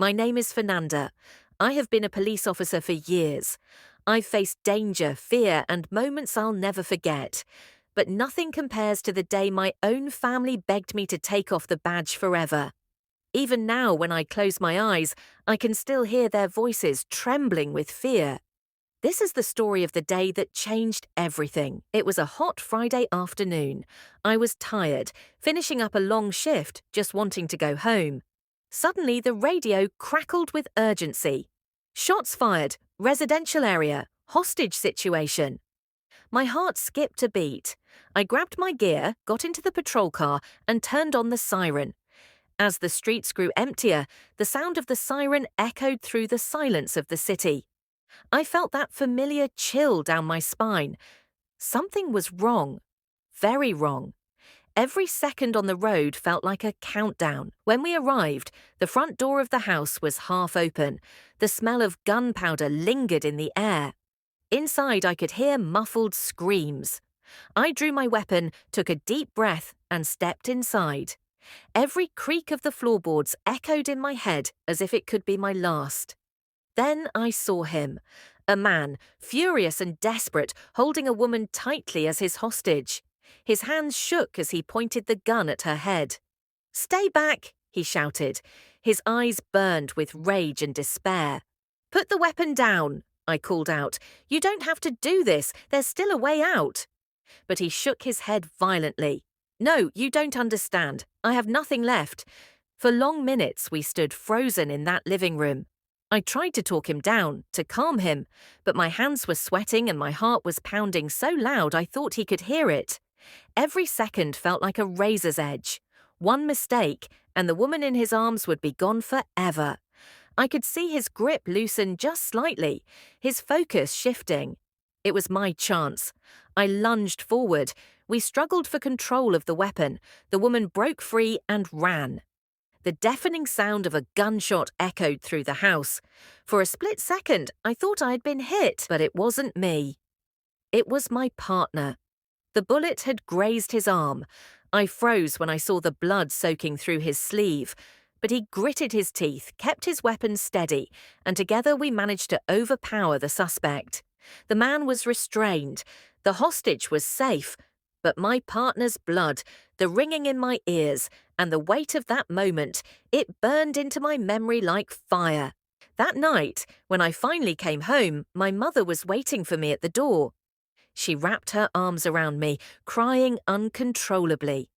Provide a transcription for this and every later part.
My name is Fernanda. I have been a police officer for years. I've faced danger, fear, and moments I'll never forget. But nothing compares to the day my own family begged me to take off the badge forever. Even now, when I close my eyes, I can still hear their voices trembling with fear. This is the story of the day that changed everything. It was a hot Friday afternoon. I was tired, finishing up a long shift, just wanting to go home. Suddenly, the radio crackled with urgency. Shots fired, residential area, hostage situation. My heart skipped a beat. I grabbed my gear, got into the patrol car, and turned on the siren. As the streets grew emptier, the sound of the siren echoed through the silence of the city. I felt that familiar chill down my spine. Something was wrong. Very wrong. Every second on the road felt like a countdown. When we arrived, the front door of the house was half open. The smell of gunpowder lingered in the air. Inside, I could hear muffled screams. I drew my weapon, took a deep breath, and stepped inside. Every creak of the floorboards echoed in my head as if it could be my last. Then I saw him, a man, furious and desperate, holding a woman tightly as his hostage. His hands shook as he pointed the gun at her head. "Stay back," he shouted. His eyes burned with rage and despair. "Put the weapon down," I called out. "You don't have to do this. There's still a way out." But he shook his head violently. "No, you don't understand. I have nothing left." For long minutes we stood frozen in that living room. I tried to talk him down, to calm him, but my hands were sweating and my heart was pounding so loud I thought he could hear it. Every second felt like a razor's edge. One mistake, and the woman in his arms would be gone forever. I could see his grip loosen just slightly, his focus shifting. It was my chance. I lunged forward. We struggled for control of the weapon. The woman broke free and ran. The deafening sound of a gunshot echoed through the house. For a split second, I thought I had been hit, but it wasn't me. It was my partner. The bullet had grazed his arm. I froze when I saw the blood soaking through his sleeve. But he gritted his teeth, kept his weapon steady, and together we managed to overpower the suspect. The man was restrained. The hostage was safe. But my partner's blood, the ringing in my ears, and the weight of that moment, it burned into my memory like fire. That night, when I finally came home, my mother was waiting for me at the door. She wrapped her arms around me, crying uncontrollably.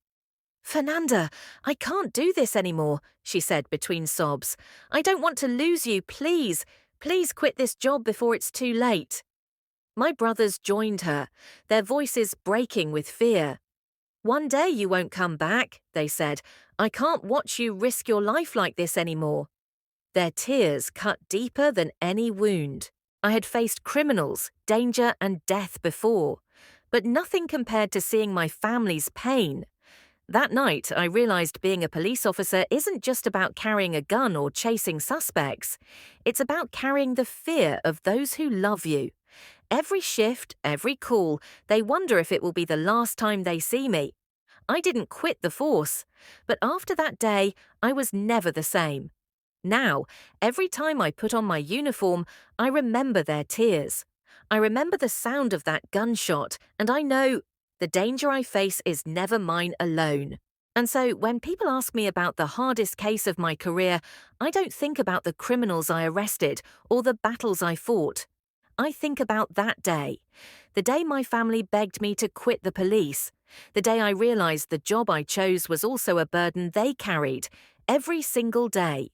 "Fernanda, I can't do this anymore," she said between sobs. "I don't want to lose you, please. Please quit this job before it's too late." My brothers joined her, their voices breaking with fear. "One day you won't come back," they said. "I can't watch you risk your life like this anymore." Their tears cut deeper than any wound. I had faced criminals, danger, and death before, but nothing compared to seeing my family's pain. That night, I realized being a police officer isn't just about carrying a gun or chasing suspects. It's about carrying the fear of those who love you. Every shift, every call, they wonder if it will be the last time they see me. I didn't quit the force, but after that day, I was never the same. Now, every time I put on my uniform, I remember their tears. I remember the sound of that gunshot, and I know the danger I face is never mine alone. And so when people ask me about the hardest case of my career, I don't think about the criminals I arrested or the battles I fought. I think about that day, the day my family begged me to quit the police, the day I realized the job I chose was also a burden they carried every single day.